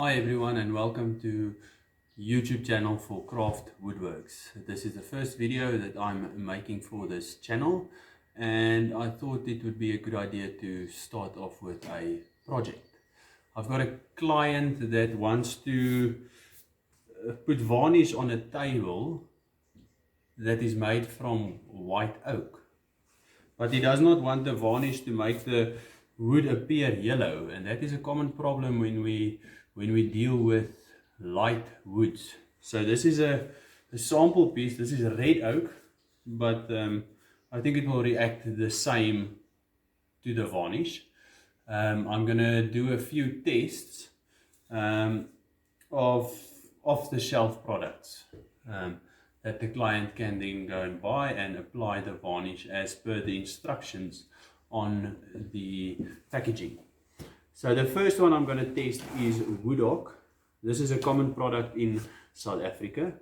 Hi everyone and welcome to YouTube channel for Craft Woodworks. This is the first video that I'm making for this channel and I thought it would be a good idea to start off with a project. I've got a client that wants to put varnish on a table that is made from white oak. But he does not want the varnish to make the wood appear yellow, and that is a common problem when we deal with light woods. So this is a sample piece. This is a red oak, but I think it will react the same to the varnish. I'm gonna do a few tests of off-the-shelf products that the client can then go and buy and apply the varnish as per the instructions on the packaging. So the first one I'm going to test is wood oak. This is a common product in South Africa.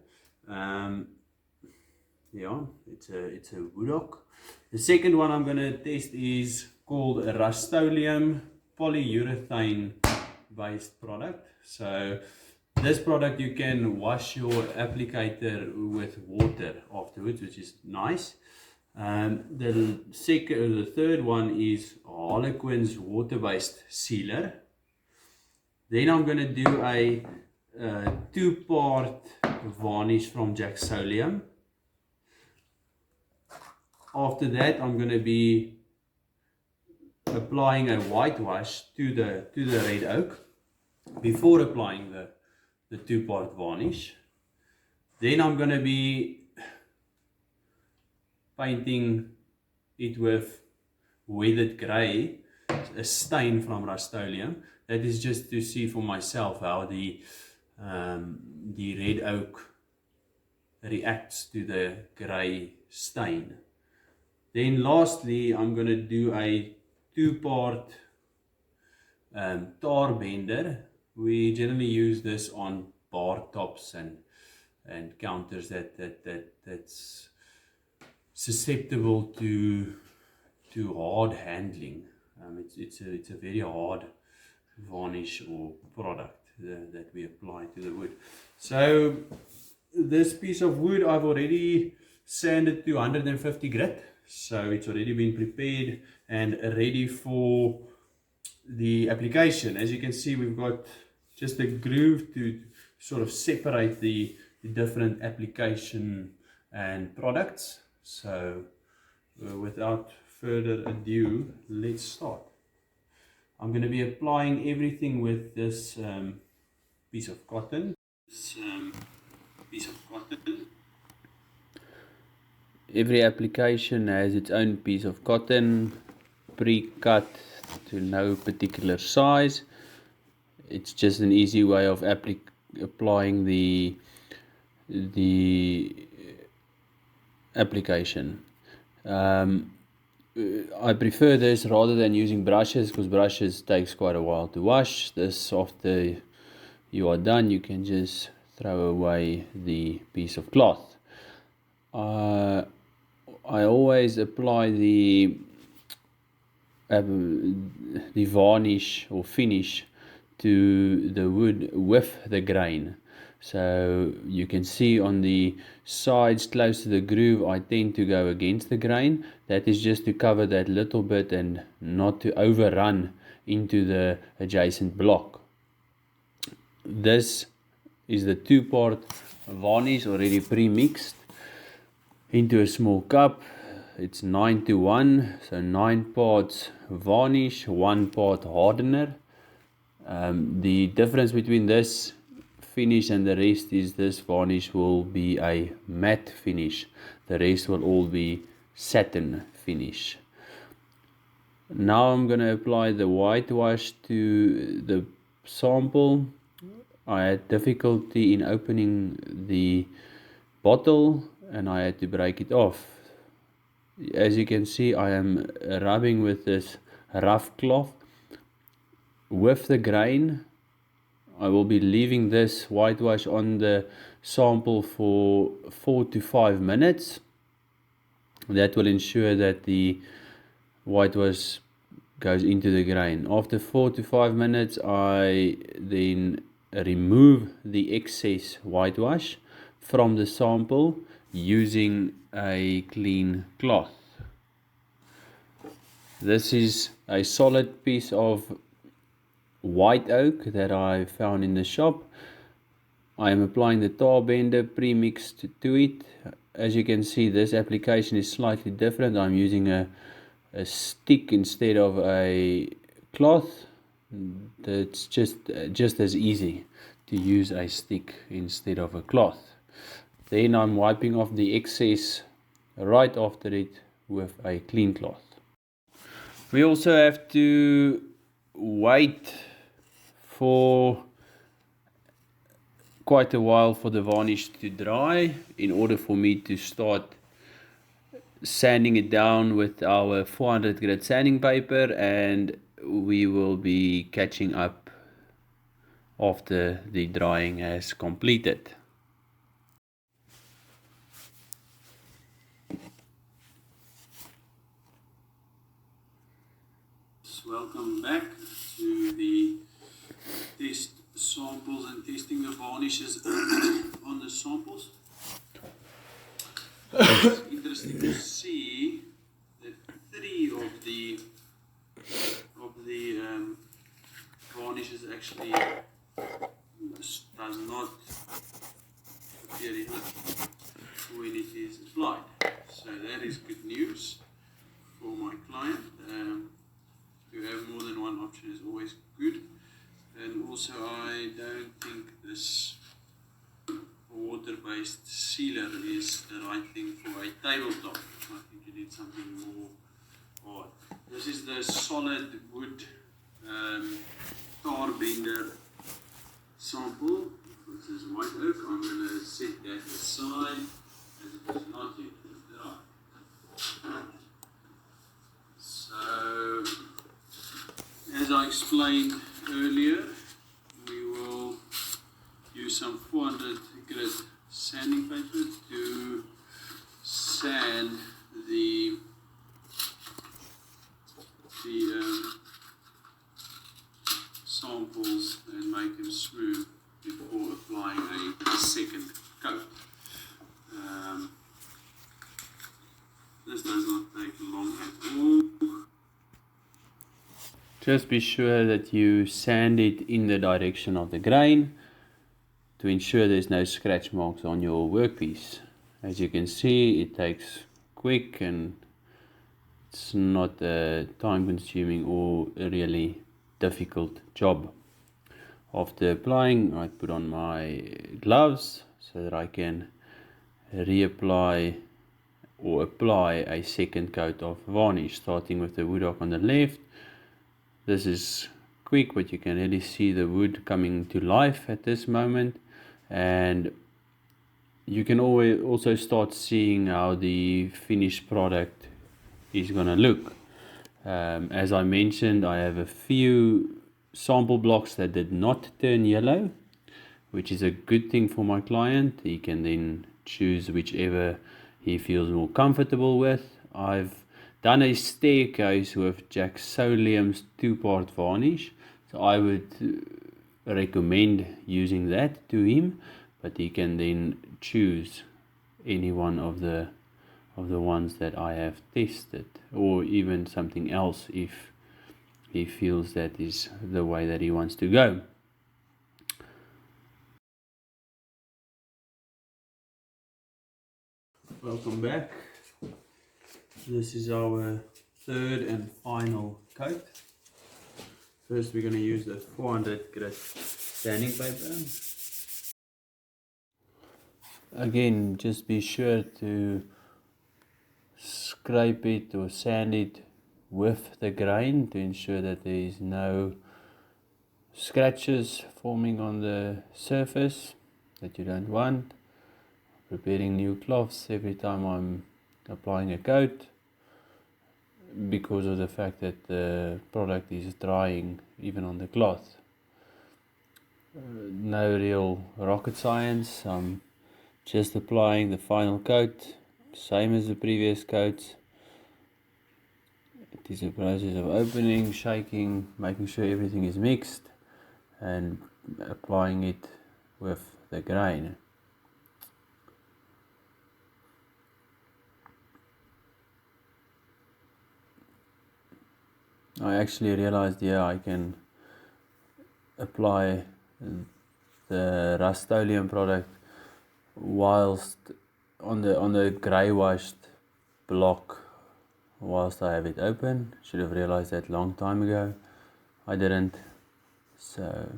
Yeah, it's a wood oak. The second one I'm going to test is called a Rust-Oleum polyurethane based product. So this product you can wash your applicator with water afterwards, which is nice. The third one is Harlequin's water-based sealer. Then I'm going to do a two-part varnish from Jacksolium. After that, I'm going to be applying a whitewash to the red oak before applying the two-part varnish. Then I'm going to be painting it with weathered grey, a stain from Rust-Oleum. That is just to see for myself how the red oak reacts to the grey stain. Then lastly, I'm going to do a two-part tar bender. We generally use this on bar tops and counters that's susceptible to hard handling. It's a very hard varnish or product that we apply to the wood. So this piece of wood I've already sanded to 150 grit, so it's already been prepared and ready for the application. As you can see, we've got just a groove to sort of separate the different application and products. So without further ado, let's start. I'm going to be applying everything with this piece of cotton. Every application has its own piece of cotton, pre-cut to no particular size. It's just an easy way of applying the application. I prefer this rather than using brushes, because brushes takes quite a while to wash. This, after you are done, you can just throw away the piece of cloth. I always apply the varnish or finish to the wood with the grain. So you can see on the sides close to the groove, I tend to go against the grain. That is just to cover that little bit and not to overrun into the adjacent block. This is the two-part varnish already pre-mixed into a small cup. It's 9:1, so 9 parts varnish, 1 part hardener. The difference between this finish and the rest is this varnish will be a matte finish. The rest will all be satin finish. Now I'm going to apply the whitewash to the sample. I had difficulty in opening the bottle and I had to break it off. As you can see, I am rubbing with this rough cloth with the grain. I will be leaving this whitewash on the sample for 4 to 5 minutes. That will ensure that the whitewash goes into the grain. After 4 to 5 minutes, I then remove the excess whitewash from the sample using a clean cloth. This is a solid piece of white oak that I found in the shop. I am applying the tar bender pre-mixed to it. As you can see, this application is slightly different. I'm using a stick instead of a cloth. It's just as easy to use a stick instead of a cloth. Then I'm wiping off the excess right after it with a clean cloth. We also have to wait for quite a while for the varnish to dry in order for me to start sanding it down with our 400 grit sanding paper, and we will be catching up after the drying has completed. Welcome back to the test samples and testing the varnishes on the samples. It's interesting to see that 3 of the varnishes actually does not appear enough when it is applied. So that is good news for my client. To have more than one option is always good. And also, I don't think this water-based sealer is the right thing for a tabletop. I think you need something more hard. This is the solid wood tar bender sample. This is white oak. I'm going to set that aside as it is not yet dry. So, as I explained earlier, we will use some 400 grit sanding paper to sand the samples and make them smooth before applying a second coat. This does not take long at all. Just be sure that you sand it in the direction of the grain to ensure there's no scratch marks on your workpiece. As you can see, it takes quick and it's not a time consuming or a really difficult job. After applying, I put on my gloves so that I can reapply or apply a second coat of varnish, starting with the wood oak on the left. This is quick, but you can really see the wood coming to life at this moment, and you can always also start seeing how the finished product is going to look. As I mentioned, I have a few sample blocks that did not turn yellow, which is a good thing for my client. He can then choose whichever he feels more comfortable with. I've done a staircase with Jacksolium's 2-part varnish, so I would recommend using that to him, but he can then choose any one of the ones that I have tested, or even something else if he feels that is the way that he wants to go. Welcome back. This is our third and final coat. First, we're going to use the 400 grit sanding paper. Again, just be sure to scrape it or sand it with the grain to ensure that there is no scratches forming on the surface that you don't want. Preparing new cloths every time I'm applying a coat, because of the fact that the product is drying even on the cloth. No real rocket science. I'm just applying the final coat, same as the previous coats. It is a process of opening, shaking, making sure everything is mixed, and applying it with the grain. I actually realized I can apply the Rust-Oleum product whilst on the grey washed block whilst I have it open. Should have realized that long time ago. I didn't, so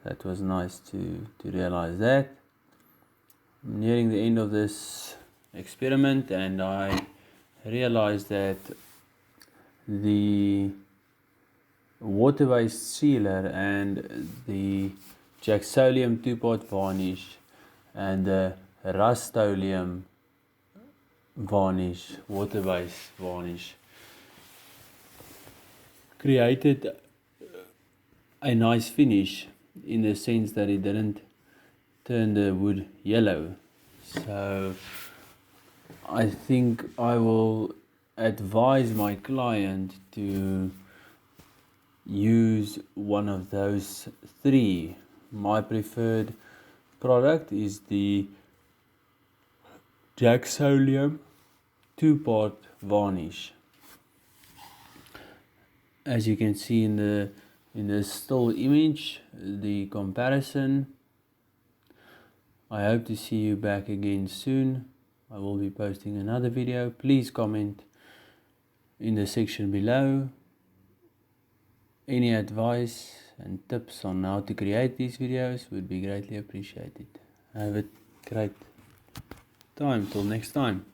that was nice to realize that. I'm nearing the end of this experiment, and I realized that the water-based sealer and the Jaxolium 2-part varnish and the Rust-Oleum varnish, water-based varnish, created a nice finish in the sense that it didn't turn the wood yellow. So I think I will advise my client to use one of those three. My preferred product is the Jaxolium 2-part varnish. As you can see in the still image, the comparison. I hope to see you back again soon. I will be posting another video. Please comment in the section below any advice and tips on how to create these videos would be greatly appreciated. Have a great time till next time.